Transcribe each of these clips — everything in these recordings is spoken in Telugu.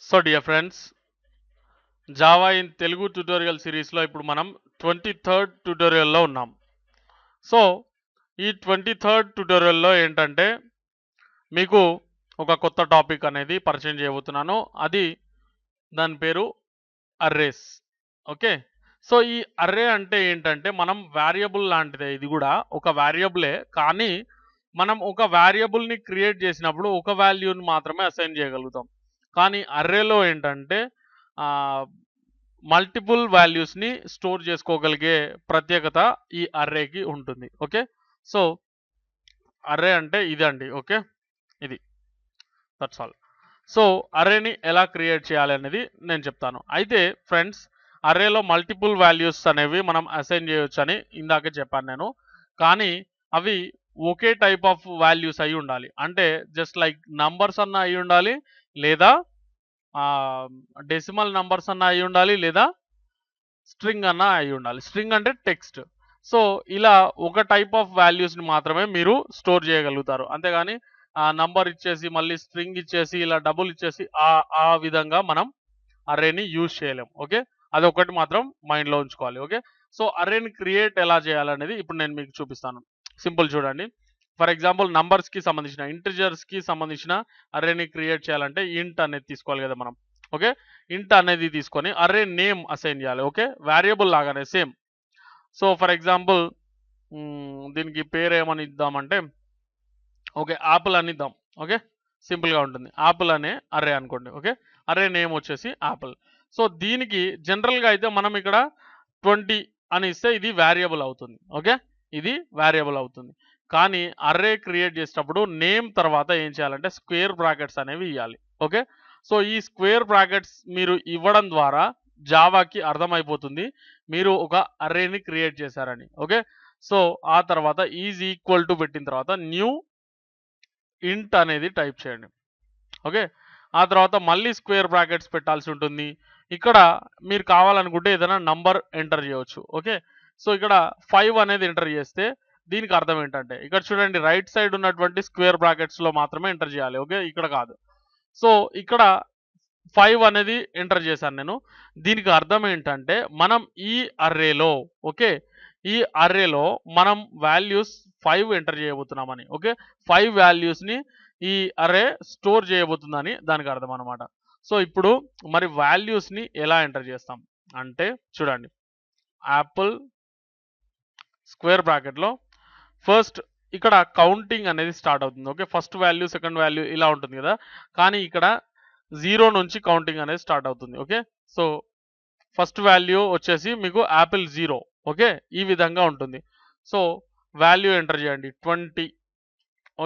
So dear friends, Java in Telugu tutorial సిరీస్లో ఇప్పుడు మనం 23rd ట్యుటోరియల్లో ఉన్నాం. సో ఈ 23rd ట్యుటోరియల్లో ఏంటంటే మీకు ఒక కొత్త టాపిక్ అనేది పరిచయం చేయబోతున్నాను. అది దాని పేరు అర్రేస్. ఓకే. సో ఈ అర్రే అంటే ఏంటంటే మనం వేరియబుల్ లాంటిదే, ఇది కూడా ఒక వేరియబులే. కానీ మనం ఒక వేరియబుల్ని క్రియేట్ చేసినప్పుడు ఒక వాల్యూని మాత్రమే అసైన్ చేయగలుగుతాం. కానీ అర్రేలో ఏంటంటే మల్టిపుల్ వాల్యూస్ని స్టోర్ చేసుకోగలిగే ప్రత్యేకత ఈ అర్రేకి ఉంటుంది. ఓకే. సో అర్రే అంటే ఇదండి. ఓకే, ఇది దట్స్ ఆల్. సో అర్రేని ఎలా క్రియేట్ చేయాలి అనేది నేను చెప్తాను. అయితే ఫ్రెండ్స్, అర్రేలో మల్టిపుల్ వాల్యూస్ అనేవి మనం అసైన్ చేయొచ్చు అని ఇందాక చెప్పాను నేను. కానీ అవి ఒకే టైప్ ఆఫ్ వాల్యూస్ అయి ఉండాలి. అంటే జస్ట్ లైక్ నంబర్స్ అన్న అయి ఉండాలి, లేదా డెసిమల్ నంబర్స్ అన్న అయి ఉండాలి, లేదా స్ట్రింగ్ అన్న అయి ఉండాలి. స్ట్రింగ్ అంటే టెక్స్ట్. సో ఇలా ఒక టైప్ ఆఫ్ వాల్యూస్ని మాత్రమే మీరు స్టోర్ చేయగలుగుతారు. అంతేగాని నంబర్ ఇచ్చేసి మళ్ళీ స్ట్రింగ్ ఇచ్చేసి ఇలా డబుల్ ఇచ్చేసి ఆ విధంగా మనం అర్రేని యూజ్ చేయలేం. ఓకే, అది ఒకటి మాత్రం మైండ్లో ఉంచుకోవాలి. ఓకే. సో అర్రేని క్రియేట్ ఎలా చేయాలనేది ఇప్పుడు నేను మీకు చూపిస్తాను. సింపుల్ చూడండి. ఫర్ ఎగ్జాంపుల్ నంబర్స్కి సంబంధించిన, ఇంటిజర్స్కి సంబంధించిన అర్రేని క్రియేట్ చేయాలంటే ఇంట్ అనేది తీసుకోవాలి కదా మనం. ఓకే, ఇంట్ అనేది తీసుకొని అర్రే నేమ్ అసైన్ చేయాలి. ఓకే, వేరియబుల్ లాగానే సేమ్. సో ఫర్ ఎగ్జాంపుల్ దీనికి పేరు ఏమని ఇద్దామంటే, ఓకే, యాపిల్ అని ఇద్దాం. ఓకే, సింపుల్గా ఉంటుంది. యాపిల్ అనే అర్రే అనుకోండి. ఓకే, అర్రే నేమ్ వచ్చేసి యాపిల్. సో దీనికి జనరల్గా అయితే మనం ఇక్కడ 20 అని ఇస్తే ఇది వేరియబుల్ అవుతుంది. ఓకే, ఇది వేరియబుల్ అవుతుంది. కానీ అర్రే క్రియేట్ చేసేటప్పుడు నేమ్ తర్వాత ఏం చేయాలంటే స్క్వేర్ బ్రాకెట్స్ అనేవి ఇవ్వాలి. ఓకే. సో ఈ స్క్వేర్ బ్రాకెట్స్ మీరు ఇవ్వడం ద్వారా జావాకి అర్థమైపోతుంది మీరు ఒక అర్రేని క్రియేట్ చేశారని. ఓకే. సో ఆ తర్వాత ఈజ్ ఈక్వల్ టు పెట్టిన తర్వాత న్యూ ఇంట్ అనేది టైప్ చేయండి. ఓకే, ఆ తర్వాత మళ్ళీ స్క్వేర్ బ్రాకెట్స్ పెట్టాల్సి ఉంటుంది. ఇక్కడ మీరు కావాలనుకుంటే ఏదైనా నంబర్ ఎంటర్ చేయవచ్చు. ఓకే. సో ఇక్కడ 5 అనేది ఎంటర్ చేస్తే దీనికి అర్థం ఏంటంటే, ఇక్కడ చూడండి, రైట్ సైడ్ ఉన్నటువంటి స్క్వేర్ బ్రాకెట్స్లో మాత్రమే ఎంటర్ చేయాలి. ఓకే, ఇక్కడ కాదు. సో ఇక్కడ 5 అనేది ఎంటర్ చేశాను నేను. దీనికి అర్థం ఏంటంటే మనం ఈ అర్రేలో, ఓకే, ఈ అర్రేలో మనం వాల్యూస్ 5 ఎంటర్ చేయబోతున్నామని. ఓకే, 5 వాల్యూస్ని ఈ అర్రే స్టోర్ చేయబోతుందని దానికి అర్థం అనమాట. సో ఇప్పుడు మరి వాల్యూస్ని ఎలా ఎంటర్ చేస్తాం అంటే చూడండి, యాపిల్ స్క్వేర్ బ్రాకెట్లో ఫస్ట్ ఇక్కడ కౌంటింగ్ అనేది స్టార్ట్ అవుతుంది. Okay, first value, second value ఇలా ఉంటుంది కదా. కానీ ఇక్కడ 0 నుంచి కౌంటింగ్ అనేది స్టార్ట్ అవుతుంది. ఓకే. సో ఫస్ట్ వాల్యూ వచ్చేసి మీకు యాపిల్ 0. ఓకే, ఈ విధంగా ఉంటుంది. సో వాల్యూ ఎంటర్ చేయండి 20.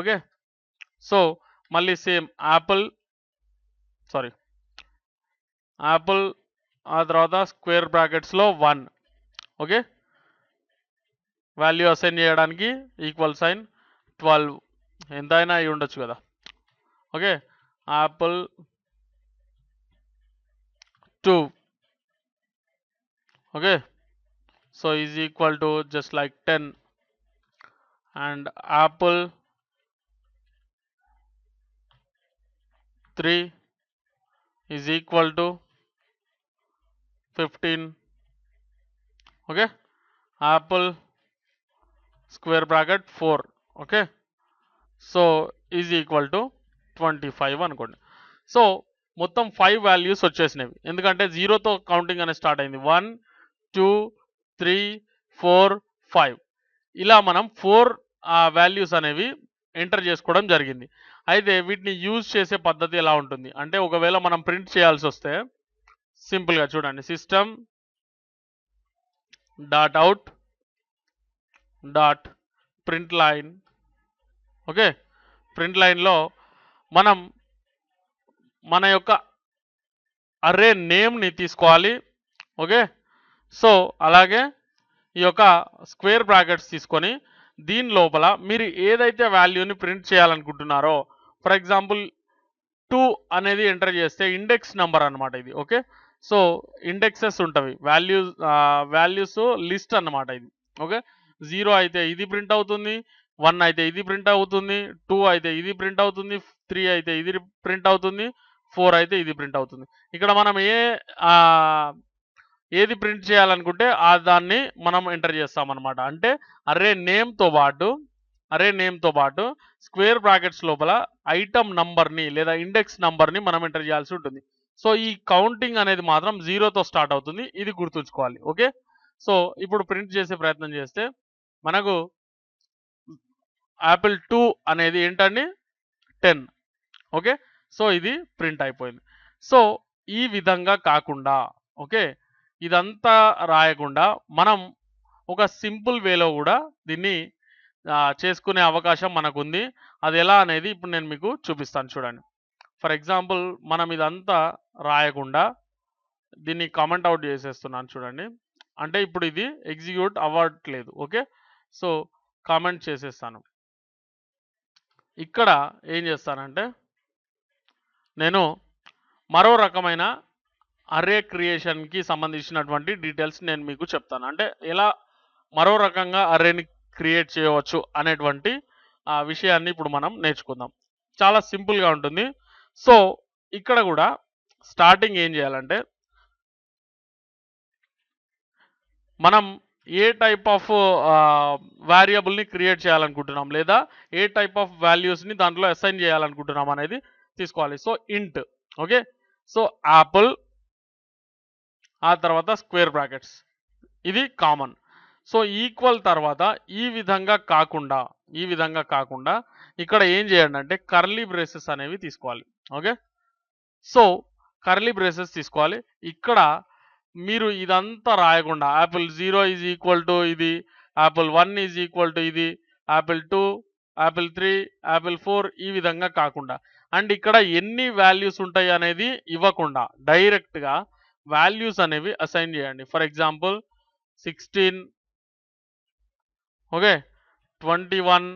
ఓకే. సో మళ్ళీ సేమ్ యాపిల్ ఆ తర్వాత స్క్వేర్ బ్రాకెట్స్లో 1. ఓకే, వాల్యూ అసైన్ చేయడానికి ఈక్వల్ సైన్ 12, ఎంతైనా అయి ఉండొచ్చు కదా. Okay, Apple 2. okay, so is equal to just like 10, and apple 3 is equal to 15. okay, apple square bracket 4. okay, so is equal to 25 అనుకోండి. సో మొత్తం 5 వాల్యూస్ వచ్చేసినవి, ఎందుకంటే 0తో కౌంటింగ్ అనేది స్టార్ట్ అయింది. 1 2 3 4 5 ఇలా మనం 4 వాల్యూస్ అనేవి ఎంటర్ చేసుకోవడం జరిగింది. అయితే వీటిని యూజ్ చేసే పద్ధతి ఎలా ఉంటుంది అంటే, ఒకవేళ మనం ప్రింట్ చేయాల్సి వస్తే సింపుల్గా చూడండి, system dot out dot print line. Okay, print లైన్లో మనం మన యొక్క అర్రే నేమ్ని తీసుకోవాలి. ఓకే, సో అలాగే ఈ యొక్క స్క్వేర్ బ్రాకెట్స్ తీసుకొని దీని లోపల మీరు ఏదైతే వాల్యూని ప్రింట్ చేయాలనుకుంటున్నారో, ఫర్ ఎగ్జాంపుల్ 2 అనేది ఎంటర్ చేస్తే ఇండెక్స్ నెంబర్ అనమాట ఇది. ఓకే, సో ఇండెక్సెస్ ఉంటవి, వాల్యూస్ లిస్ట్ అన్నమాట ఇది. ఓకే, 0 అయితే ఇది ప్రింట్ అవుతుంది, 1 అయితే ఇది ప్రింట్ అవుతుంది, 2 అయితే ఇది ప్రింట్ అవుతుంది, 3 అయితే ఇది ప్రింట్ అవుతుంది, 4 అయితే ఇది ప్రింట్ అవుతుంది. ఇక్కడ మనం ఏది ప్రింట్ చేయాలనుకుంటే దాన్ని మనం ఎంటర్ చేస్తామన్నమాట. అంటే అర్రే నేమ్‌తో పాటు స్క్వేర్ బ్రాకెట్స్ లోపల ఐటమ్ నంబర్‌ని లేదా ఇండెక్స్ నంబర్‌ని మనం ఎంటర్ చేయాల్సి ఉంటుంది. సో, ఈ కౌంటింగ్ అనేది మాత్రం 0తో స్టార్ట్ అవుతుంది. ఇది గుర్తుంచుకోవాలి. ఓకే. సో, ఇప్పుడు ప్రింట్ చేసే ప్రయత్నం చేస్తే మనకు యాపిల్ 2 అనేది ఏంటండి 10. ఓకే. సో, ఇది ప్రింట్ అయిపోయింది. సో, ఈ విధంగా కాకుండా ఓకే, ఇదంతా రాయకుండా మనం ఒక సింపుల్ వేలో కూడా దీన్ని చేసుకునే అవకాశం మనకుంది. అది ఎలా అనేది ఇప్పుడు నేను మీకు చూపిస్తాను చూడండి. ఫర్ ఎగ్జాంపుల్ మనం ఇదంతా రాయకుండా దీన్ని కామెంట్ అవుట్ చేసేస్తున్నాను చూడండి. అంటే ఇప్పుడు ఇది ఎగ్జిక్యూట్ అవ్వట్లేదు. ఓకే. సో, కామెంట్ చేసేస్తాను. ఇక్కడ ఏం చేస్తానంటే నేను మరో రకమైన అర్రే క్రియేషన్‌కి సంబంధించినటువంటి డీటెయిల్స్ నేను మీకు చెప్తాను. అంటే ఎలా మరో రకంగా అర్రేని క్రియేట్ చేయవచ్చు అనేటువంటి విషయాన్ని ఇప్పుడు మనం నేర్చుకుందాం. చాలా సింపుల్‌గా ఉంటుంది. సో, ఇక్కడ కూడా స్టార్టింగ్ ఏం చేయాలంటే మనం ఏ టైప్ ఆఫ్ వేరియబుల్‌ని క్రియేట్ చేయాలనుకుంటున్నాం లేదా ఏ టైప్ ఆఫ్ వాల్యూస్‌ని దాంట్లో అసైన్ చేయాలనుకుంటున్నాం అనేది తీసుకోవాలి. సో, ఇంట్ ఓకే. సో, యాపిల్ ఆ తర్వాత స్క్వేర్ బ్రాకెట్స్ ఇది కామన్. సో, ఈక్వల్ తర్వాత ఈ విధంగా కాకుండా ఇక్కడ ఏం చేయండి అంటే కర్లీ బ్రేసెస్ అనేవి తీసుకోవాలి. ఓకే. సో, కర్లీ బ్రేసెస్ తీసుకోవాలి. ఇక్కడ మీరు ఇదంతా రాయకుండా యాపిల్ 0 ఈజ్ ఈక్వల్ టు ఇది, యాపిల్ 1 ఈజ్ ఈక్వల్ టు ఇది, యాపిల్ 2, యాపిల్ 3, యాపిల్ 4 ఈ విధంగా కాకుండా అండ్ ఇక్కడ ఎన్ని వాల్యూస్ ఉంటాయి అనేది ఇవ్వకుండా డైరెక్ట్‌గా వాల్యూస్ అనేవి అసైన్ చేయండి. For example 16 okay, 21,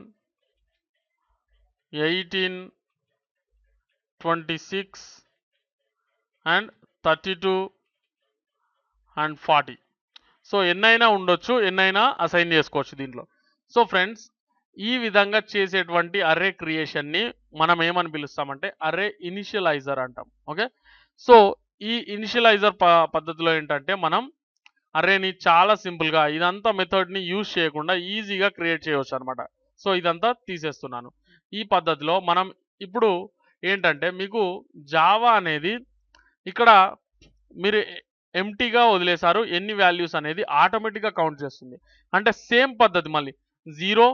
18, 26 and 32 and 40. So, ఎన్నైనా ఉండొచ్చు, ఎన్నైనా అసైన్ చేసుకోవచ్చు దీంట్లో. సో, ఫ్రెండ్స్ ఈ విధంగా చేసేటువంటి అర్రే క్రియేషన్‌ని మనం ఏమని పిలుస్తామంటే అర్రే ఇనిషియలైజర్ అంటాం. ఓకే. సో, ఈ ఇనిషియలైజర్ పద్ధతిలో ఏంటంటే మనం అర్రేని చాలా సింపుల్‌గా ఇదంతా మెథడ్‌ని యూజ్ చేయకుండా ఈజీగా క్రియేట్ చేయవచ్చు అనమాట. సో, ఇదంతా తీసేస్తున్నాను. ఈ పద్ధతిలో మనం ఇప్పుడు ఏంటంటే మీకు జావా అనేది ఇక్కడ మీరు ఎంప్టీగా వదిలేశారు. ఎన్ని వాల్యూస్ అనేది ఆటోమేటిక్‌గా కౌంట్ చేస్తుంది. అంటే సేమ్ పద్ధతి మళ్ళీ 0,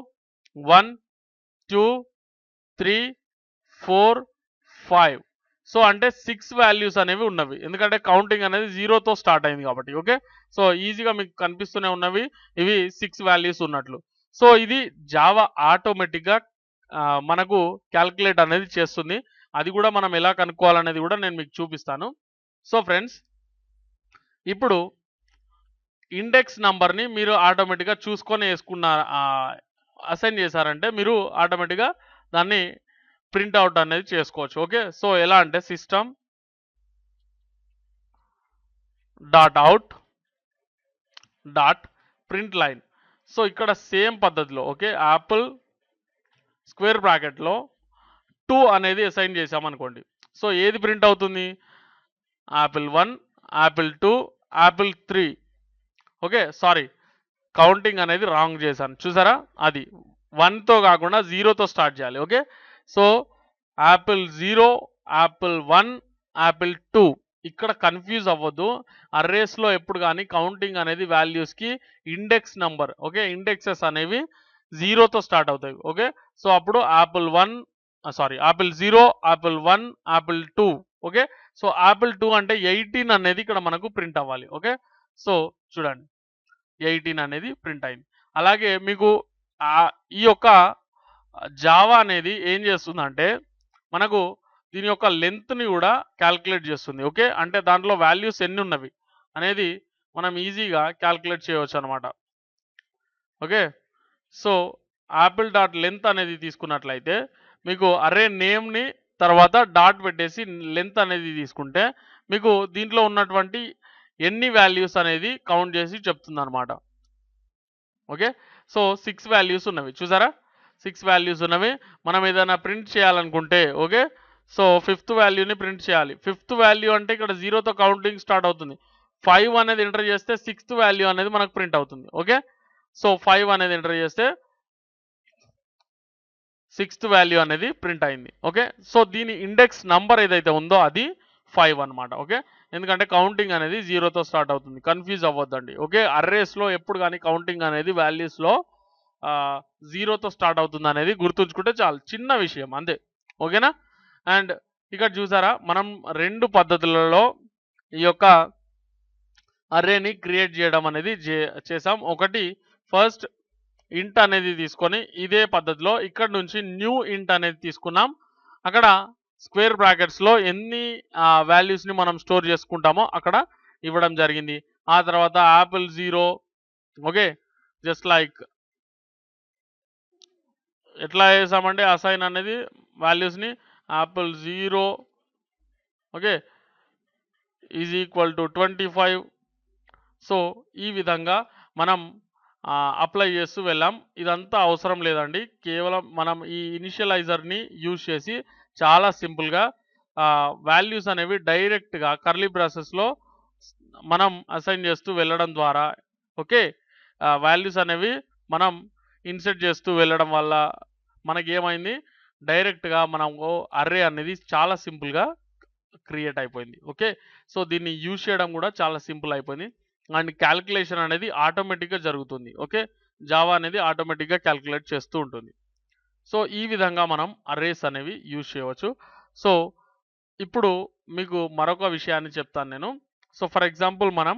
1, 2, 3, 4, 5. సో, అంటే 6 వాల్యూస్ అనేవి ఉన్నవి. ఎందుకంటే కౌంటింగ్ అనేది 0తో స్టార్ట్ అయింది కాబట్టి. ఓకే. సో, ఈజీగా మీకు కనిపిస్తూనే ఉన్నవి. ఇవి 6 వాల్యూస్ ఉన్నట్లు. సో, ఇది జావా ఆటోమేటిక్‌గా మనకు క్యాలిక్యులేట్ అనేది చేస్తుంది. అది కూడా మనం ఎలా కనుక్కోవాలనేది కూడా నేను మీకు చూపిస్తాను. సో, ఫ్రెండ్స్ ఇప్పుడు ఇండెక్స్ నంబర్‌ని మీరు ఆటోమేటిక్‌గా చూసుకొని అసైన్ చేశారంటే మీరు ఆటోమేటిక్‌గా దాన్ని ప్రింట్ అవుట్ అనేది చేసుకోవచ్చు. ఓకే. సో, ఎలా అంటే system dot out dot print line. So, ఇక్కడ సేమ్ పద్ధతిలో ఓకే యాపిల్ స్క్వేర్ బ్రాకెట్లో 2 అనేది అసైన్ చేసామనుకోండి. సో, ఏది ప్రింట్ అవుతుంది? Apple 1, Apple 2, Apple 3. Okay. Sorry, counting అనేది రాంగ్ చేశాను చూసారా? అది 1తో కాకుండా 0తో స్టార్ట్ చేయాలి. Okay. So, Apple 0, Apple 1, Apple 2 ఇక్కడ కన్ఫ్యూజ్ అవ్వద్దు. అర్రేస్‌లో ఎప్పుడు గాని కౌంటింగ్ అనేది వాల్యూస్‌కి ఇండెక్స్ నంబర్ ఓకే, ఇండెక్సెస్ అనేవి 0తో స్టార్ట్ అవుతాయి. ఓకే. సో, అప్పుడు Apple 0, Apple 1, Apple 2 okay. So, Apple 2 అంటే 18 అనేది ఇక్కడ మనకు ప్రింట్ అవ్వాలి. ఓకే. సో, చూడండి 18 అనేది ప్రింట్ అయింది. అలాగే మీకు ఈ యొక్క జావా అనేది ఏం చేస్తుందంటే మనకు దీని యొక్క లెంత్‌ని కూడా క్యాలిక్యులేట్ చేస్తుంది. ఓకే. అంటే దాంట్లో వాల్యూస్ ఎన్ని ఉన్నవి అనేది మనం ఈజీగా క్యాలిక్యులేట్ చేయవచ్చు అనమాట. Okay. So, Apple dot length అనేది తీసుకున్నట్లయితే మీకు అర్రే నేమ్‌ని తర్వాత డాట్ పెట్టేసి లెంత్ అనేది తీసుకుంటే మీకు దీంట్లో ఉన్నటువంటి ఎన్ని వాల్యూస్ అనేది కౌంట్ చేసి చెప్తుందనమాట. ఓకే. సో, 6 వాల్యూస్ ఉన్నవి చూసారా? 6 వాల్యూస్ ఉన్నవి. మనం ఏదైనా ప్రింట్ చేయాలనుకుంటే ఓకే. సో ఫిఫ్త్ వాల్యూని ప్రింట్ చేయాలి. ఫిఫ్త్ వాల్యూ అంటే ఇక్కడ 0తో కౌంటింగ్ స్టార్ట్ అవుతుంది. 5 అనేది ఎంటర్ చేస్తే సిక్స్త్ వాల్యూ అనేది మనకు ప్రింట్ అవుతుంది. ఓకే, సో 5 అనేది ఎంటర్ చేస్తే సిక్స్త్ వాల్యూ అనేది ప్రింట్ అయింది. ఓకే, సో దీని ఇండెక్స్ నంబర్ ఏదైతే ఉందో అది 5 అనమాట. ఓకే, ఎందుకంటే కౌంటింగ్ అనేది 0తో స్టార్ట్ అవుతుంది, కన్ఫ్యూజ్ అవ్వద్దండి. ఓకే, అర్రేస్లో ఎప్పుడు కానీ కౌంటింగ్ అనేది వాల్యూస్లో 0తో స్టార్ట్ అవుతుంది అనేది గుర్తుంచుకుంటే చాలు, చిన్న విషయం అంతే. ఓకేనా? అండ్ ఇక్కడ చూసారా, మనం రెండు పద్ధతులలో ఈ యొక్క అర్రేని క్రియేట్ చేయడం అనేది చేసాం. ఒకటి ఫస్ట్ ఇంట్ అనేది తీసుకొని ఇదే పద్ధతిలో ఇక్కడ నుంచి న్యూ ఇంట్ అనేది తీసుకున్నాం. అక్కడ స్క్వేర్ బ్రాకెట్స్లో ఎన్ని వాల్యూస్ని మనం స్టోర్ చేసుకుంటామో అక్కడ ఇవ్వడం జరిగింది. ఆ తర్వాత యాపిల్ 0, ఓకే, జస్ట్ లైక్ ఎట్లా చేసామంటే అసైన్ అనేది వాల్యూస్ని apple 0, okay, is equal to 25. సో ఈ విధంగా మనం అప్లై చేస్తూ వెళ్ళాం. ఇదంతా అవసరం లేదండి, కేవలం మనం ఈ ఇనిషియలైజర్ని యూజ్ చేసి చాలా సింపుల్గా వాల్యూస్ అనేవి డైరెక్ట్గా కర్లీ బ్రాసెస్లో మనం అసైన్ చేస్తూ వెళ్ళడం ద్వారా, ఓకే, వాల్యూస్ అనేవి మనం ఇన్సర్ట్ చేస్తూ వెళ్ళడం వల్ల మనకి ఏమైంది, డైరెక్ట్గా మనం అర్రే అనేది చాలా సింపుల్గా క్రియేట్ అయిపోయింది. ఓకే, సో దీన్ని యూజ్ చేయడం కూడా చాలా సింపుల్ అయిపోయింది. అండ్ క్యాల్కులేషన్ అనేది ఆటోమేటిక్గా జరుగుతుంది. ఓకే, జావా అనేది ఆటోమేటిక్గా క్యాల్కులేట్ చేస్తూ ఉంటుంది. సో ఈ విధంగా మనం అర్రేస్ అనేవి యూజ్ చేయవచ్చు. సో ఇప్పుడు మీకు మరొక విషయాన్ని చెప్తాను నేను. సో ఫర్ ఎగ్జాంపుల్ మనం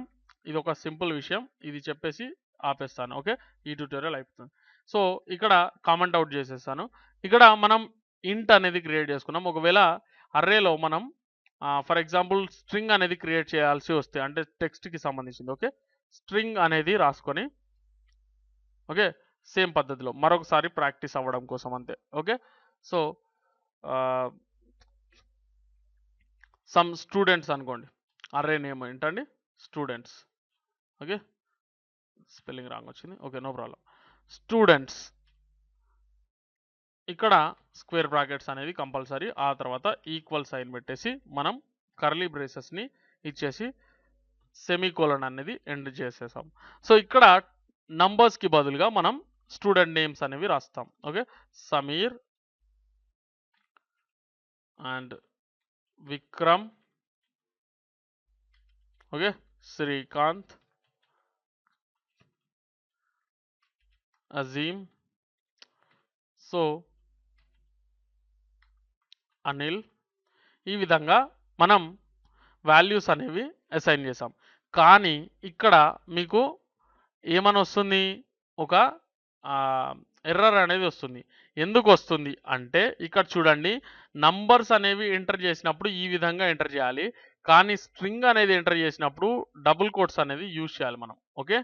ఇది ఒక సింపుల్ విషయం, ఇది చెప్పేసి ఆపేస్తాను. ఓకే, ఈ ట్యూటోరియల్ అయిపోతుంది. సో ఇక్కడ కామెంట్ అవుట్ చేసేస్తాను. ఇక్కడ మనం ఇంట్ అనేది క్రియేట్ చేసుకున్నాం. ఒకవేళ అర్రేలో మనం ఫర్ ఎగ్జాంపుల్ స్ట్రింగ్ అనేది క్రియేట్ చేయాల్సి వస్తే, అంటే టెక్స్ట్కి సంబంధించింది, ఓకే, స్ట్రింగ్ అనేది రాసుకొని, ఓకే, సేమ్ పద్ధతిలో మరొకసారి ప్రాక్టీస్ అవ్వడం కోసం అంతే. ఓకే, సో సమ్ స్టూడెంట్స్ అనుకోండి, అర్రే నేమ్ ఏంటండి, స్టూడెంట్స్. ఓకే, స్పెల్లింగ్ రాంగ్ వచ్చింది. Okay, no problem. స్టూడెంట్స్, ఇక్కడ స్క్వేర్ బ్రాకెట్స్ అనేది కంపల్సరీ, ఆ తర్వాత ఈక్వల్ సైన్ పెట్టేసి మనం కర్లీ బ్రేసెస్ని ఇచ్చేసి సెమీకోలన్ అనేది ఎండ్ చేసేసాం. సో ఇక్కడ నంబర్స్కి బదులుగా మనం స్టూడెంట్ నేమ్స్ అనేవి రాస్తాం. Okay, Sameer and Vikram, okay, Srikanth, Azeem, so Anil. ఈ విధంగా మనం వాల్యూస్ అనేవి అసైన్ చేసాం. కానీ ఇక్కడ మీకు ఏమని వస్తుంది, ఒక ఎర్రర్ అనేది వస్తుంది. ఎందుకు వస్తుంది అంటే ఇక్కడ చూడండి, నంబర్స్ అనేవి ఎంటర్ చేసినప్పుడు ఈ విధంగా ఎంటర్ చేయాలి, కానీ స్ట్రింగ్ అనేది ఎంటర్ చేసినప్పుడు డబుల్ కోట్స్ అనేది యూజ్ చేయాలి మనం. ఓకే,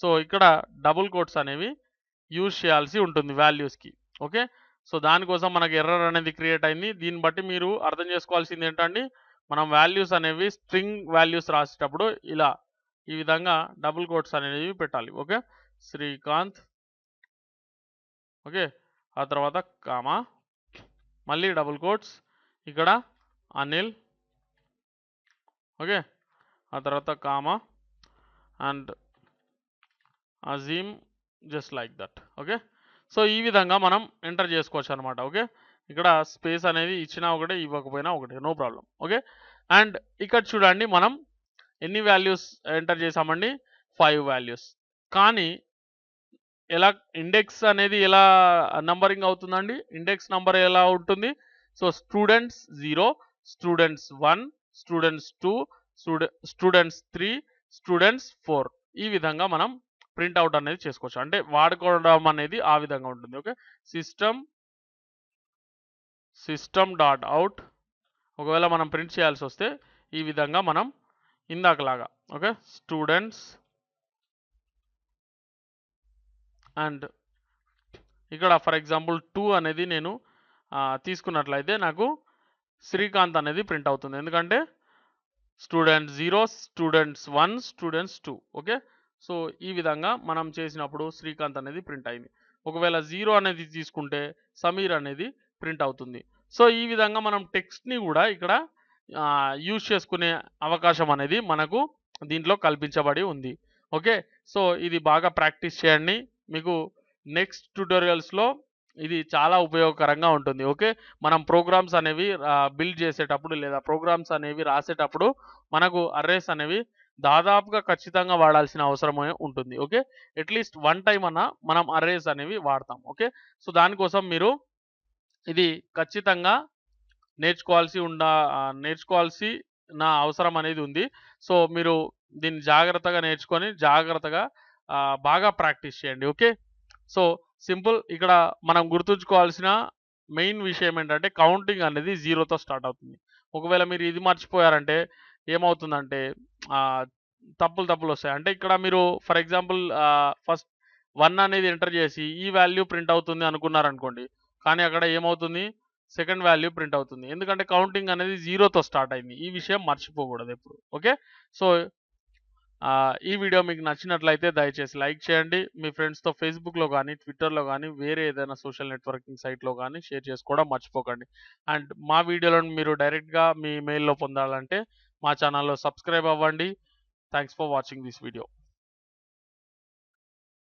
సో ఇక్కడ డబుల్ కోట్స్ అనేవి యూజ్ చేయాల్సి ఉంటుంది వాల్యూస్కి. ఓకే, సో దానికోసం మనకి ఎర్రర్ అనేది క్రియేట్ అయింది. దీన్ని బట్టి మీరు అర్థం చేసుకోవాల్సింది ఏంటండి, మనం వాల్యూస్ అనేవి స్ట్రింగ్ వాల్యూస్ రాసేటప్పుడు ఇలా ఈ విధంగా డబుల్ కోట్స్ అనేవి పెట్టాలి. ఓకే, శ్రీకాంత్, ఓకే, ఆ తర్వాత కామా, మళ్ళీ డబుల్ కోట్స్, ఇక్కడ అనిల్, ఓకే, ఆ తర్వాత comma and Azeem, just like that. Okay, so ఈ విధంగా మనం ఎంటర్ చేసుకోవచ్చు అనమాట. ఓకే, ఇక్కడ స్పేస్ అనేది ఇచ్చినా ఒకటే, ఇవ్వకపోయినా ఒకటే, నో ప్రాబ్లం. ఓకే, అండ్ ఇక్కడ చూడండి మనం ఎన్ని వాల్యూస్ ఎంటర్ చేసామండి, 5 వాల్యూస్. కానీ ఎలా ఇండెక్స్ అనేది ఎలా నంబరింగ్ అవుతుందండి, ఇండెక్స్ నంబర్ ఎలా ఉంటుంది, so students 0, students 1, students 2, students 3, students 4, ఈ విధంగా మనం ప్రింట్అవుట్ అనేది చేసుకోవచ్చు. అంటే వాడుకోవడం అనేది ఆ విధంగా ఉంటుంది. ఓకే, సిస్టమ్ డాట్ అవుట్, ఒకవేళ మనం ప్రింట్ చేయాల్సి వస్తే ఈ విధంగా మనం ఇందాకలాగా, ఓకే, స్టూడెంట్స్ అండ్ ఇక్కడ ఫర్ ఎగ్జాంపుల్ 2 అనేది నేను తీసుకున్నట్లయితే నాకు శ్రీకాంత్ అనేది ప్రింట్ అవుతుంది, ఎందుకంటే students 0, students 1, students 2. Okay, so ఈ విధంగా మనం చేసినప్పుడు శ్రీకాంత్ అనేది ప్రింట్ అయింది. ఒకవేళ 0 అనేది తీసుకుంటే సమీర్ అనేది ప్రింట్ అవుతుంది. సో ఈ విధంగా మనం టెక్స్ట్ని కూడా ఇక్కడ యూజ్ చేసుకునే అవకాశం అనేది మనకు దీంట్లో కల్పించబడి ఉంది. ఓకే, సో ఇది బాగా ప్రాక్టీస్ చేయండి. మీకు నెక్స్ట్ ట్యూటోరియల్స్లో ఇది చాలా ఉపయోగకరంగా ఉంటుంది. ఓకే, మనం ప్రోగ్రామ్స్ అనేవి బిల్డ్ చేసేటప్పుడు లేదా ప్రోగ్రామ్స్ అనేవి రాసేటప్పుడు మనకు అర్రేస్ అనేవి దాదాపుగా ఖచ్చితంగా వాడాల్సిన అవసరమే ఉంటుంది. ఓకే, అట్లీస్ట్ వన్ టైం అన్నా మనం అర్రేస్ అనేవి వాడతాం. ఓకే, సో దానికోసం మీరు ఇది ఖచ్చితంగా నేర్చుకోవాల్సిన అవసరం అనేది ఉంది. సో మీరు దీన్ని జాగ్రత్తగా నేర్చుకొని జాగ్రత్తగా బాగా ప్రాక్టీస్ చేయండి. ఓకే, సో సింపుల్ ఇక్కడ మనం గుర్తుంచుకోవాల్సిన మెయిన్ విషయం ఏంటంటే కౌంటింగ్ అనేది 0తో స్టార్ట్ అవుతుంది. ఒకవేళ మీరు ఇది మర్చిపోయారంటే ఏమవుతుందంటే తప్పులు వస్తాయి. అంటే ఇక్కడ మీరు ఫర్ ఎగ్జాంపుల్ ఫస్ట్ 1 అనేది ఎంటర్ చేసి ఈ వాల్యూ ప్రింట్ అవుతుంది అనుకున్నారనుకోండి. కానీ అక్కడ ఏమవుతుంది? సెకండ్ వాల్యూ ప్రింట్ అవుతుంది. ఎందుకంటే కౌంటింగ్ అనేది 0తో స్టార్ట్ అయింది. ఈ విషయం మర్చిపోకూడదు ఎప్పుడు. ఓకే, సో ఈ వీడియో మీకు నచ్చినట్లయితే దయచేసి లైక్ చేయండి. మీ ఫ్రెండ్స్‌తో ఫేస్‌బుక్‌లో గానీ, ట్విట్టర్‌లో గానీ, వేరే ఏదైనా సోషల్ నెట్వర్కింగ్ సైట్‌లో గానీ షేర్ చేసుకోవడం మర్చిపోకండి. అండ్ మా వీడియోలను మీరు డైరెక్ట్‌గా మీ మెయిల్‌లో పొందాలంటే మా ఛానల్‌లో సబ్స్క్రైబ్ అవ్వండి. Thanks for watching this video.